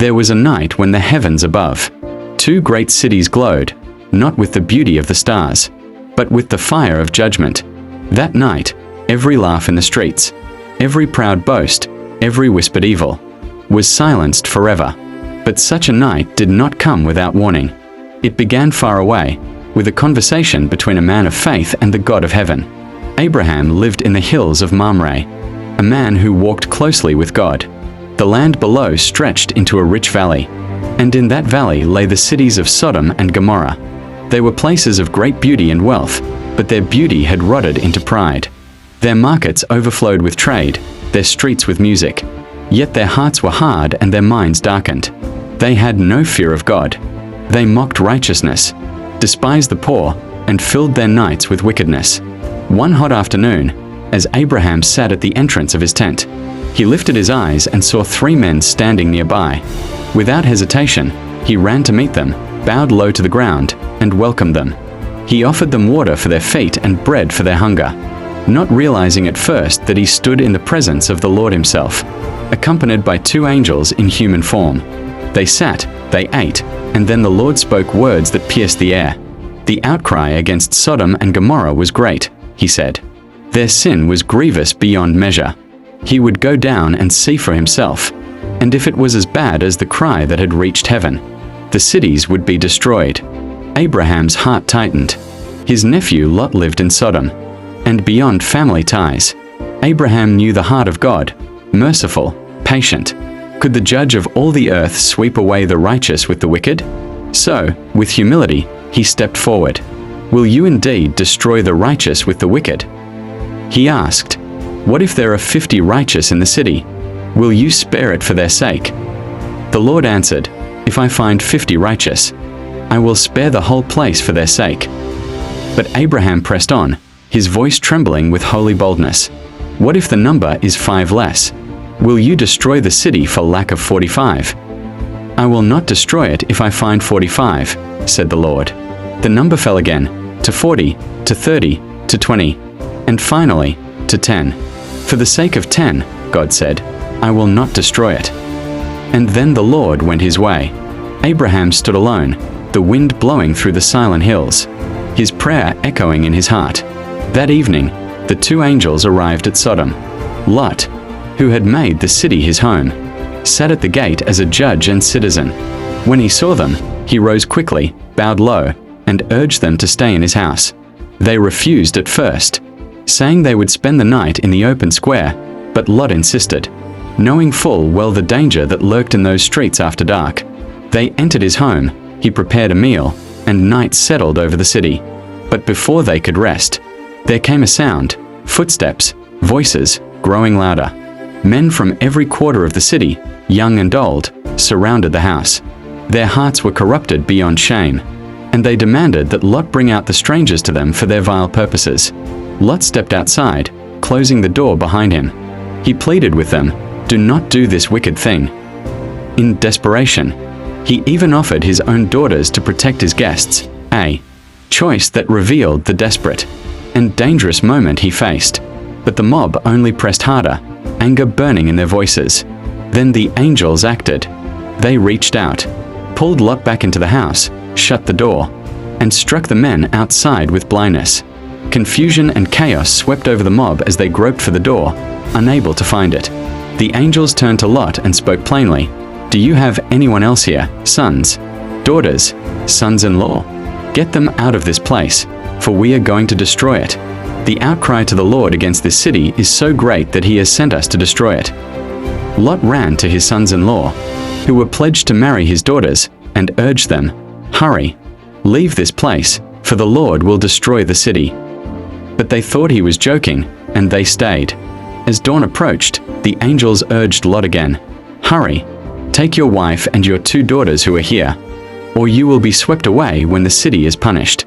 There was a night when the heavens above, two great cities glowed, not with the beauty of the stars, but with the fire of judgment. That night, every laugh in the streets, every proud boast, every whispered evil, was silenced forever. But such a night did not come without warning. It began far away, with a conversation between a man of faith and the God of heaven. Abraham lived in the hills of Mamre, a man who walked closely with God. The land below stretched into a rich valley, and in that valley lay the cities of Sodom and Gomorrah. They were places of great beauty and wealth, but their beauty had rotted into pride. Their markets overflowed with trade, their streets with music. Yet their hearts were hard and their minds darkened. They had no fear of God. They mocked righteousness, despised the poor, and filled their nights with wickedness. One hot afternoon, as Abraham sat at the entrance of his tent, he lifted his eyes and saw three men standing nearby. Without hesitation, he ran to meet them, bowed low to the ground, and welcomed them. He offered them water for their feet and bread for their hunger, not realizing at first that he stood in the presence of the Lord himself, accompanied by two angels in human form. They sat, they ate, and then the Lord spoke words that pierced the air. The outcry against Sodom and Gomorrah was great, he said. Their sin was grievous beyond measure. He would go down and see for himself, and if it was as bad as the cry that had reached heaven, the cities would be destroyed. Abraham's heart tightened. His nephew Lot lived in Sodom, and beyond family ties, Abraham knew the heart of God, merciful, patient. Could the judge of all the earth sweep away the righteous with the wicked? So, with humility, he stepped forward. Will you indeed destroy the righteous with the wicked? He asked, what if there are 50 righteous in the city? Will you spare it for their sake? The Lord answered, if I find 50 righteous, I will spare the whole place for their sake. But Abraham pressed on, his voice trembling with holy boldness. What if the number is 5 less? Will you destroy the city for lack of 45? I will not destroy it if I find 45, said the Lord. The number fell again, to 40, to 30, to 20, and finally, to 10. For the sake of 10, God said, I will not destroy it. And then the Lord went his way. Abraham stood alone, the wind blowing through the silent hills, his prayer echoing in his heart. That evening, the two angels arrived at Sodom. Lot, who had made the city his home, sat at the gate as a judge and citizen. When he saw them, he rose quickly, bowed low, and urged them to stay in his house. They refused at first, saying they would spend the night in the open square, but Lot insisted. Knowing full well the danger that lurked in those streets after dark, they entered his home, he prepared a meal, and night settled over the city. But before they could rest, there came a sound, footsteps, voices, growing louder. Men from every quarter of the city, young and old, surrounded the house. Their hearts were corrupted beyond shame, and they demanded that Lot bring out the strangers to them for their vile purposes. Lot stepped outside, closing the door behind him. He pleaded with them, do not do this wicked thing. In desperation, he even offered his own daughters to protect his guests, a choice that revealed the desperate and dangerous moment he faced. But the mob only pressed harder, anger burning in their voices. Then the angels acted. They reached out, pulled Lot back into the house, shut the door, and struck the men outside with blindness. Confusion and chaos swept over the mob as they groped for the door, unable to find it. The angels turned to Lot and spoke plainly. Do you have anyone else here, sons, daughters, sons-in-law? Get them out of this place, for we are going to destroy it. The outcry to the Lord against this city is so great that he has sent us to destroy it. Lot ran to his sons-in-law, who were pledged to marry his daughters, and urged them, hurry, leave this place, for the Lord will destroy the city. But they thought he was joking, and they stayed. As dawn approached, the angels urged Lot again, hurry, take your wife and your 2 daughters who are here, or you will be swept away when the city is punished.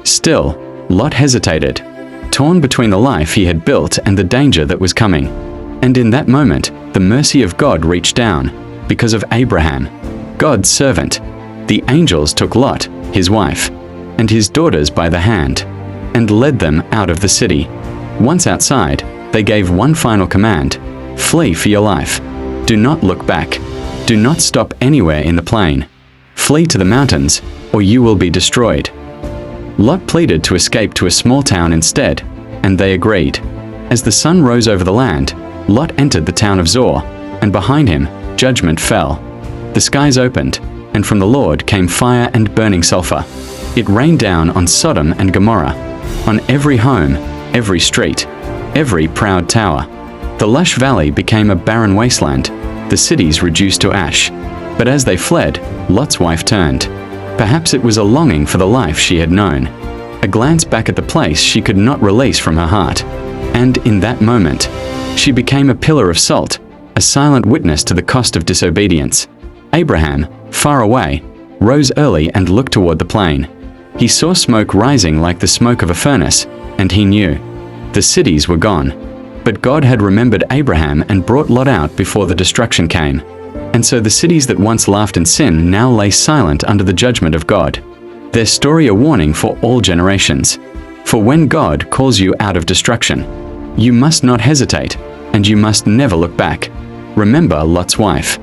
Still, Lot hesitated, torn between the life he had built and the danger that was coming. And in that moment, the mercy of God reached down, because of Abraham, God's servant. The angels took Lot, his wife, and his daughters by the hand, and led them out of the city. Once outside, they gave one final command, flee for your life. Do not look back. Do not stop anywhere in the plain. Flee to the mountains, or you will be destroyed. Lot pleaded to escape to a small town instead, and they agreed. As the sun rose over the land, Lot entered the town of Zoar, and behind him, judgment fell. The skies opened, and from the Lord came fire and burning sulfur. It rained down on Sodom and Gomorrah, on every home, every street, every proud tower. The lush valley became a barren wasteland, the cities reduced to ash. But as they fled, Lot's wife turned. Perhaps it was a longing for the life she had known, a glance back at the place she could not release from her heart. And in that moment, she became a pillar of salt, a silent witness to the cost of disobedience. Abraham, far away, rose early and looked toward the plain. He saw smoke rising like the smoke of a furnace, and he knew. The cities were gone. But God had remembered Abraham and brought Lot out before the destruction came. And so the cities that once laughed in sin now lay silent under the judgment of God. Their story a warning for all generations. For when God calls you out of destruction, you must not hesitate, and you must never look back. Remember Lot's wife.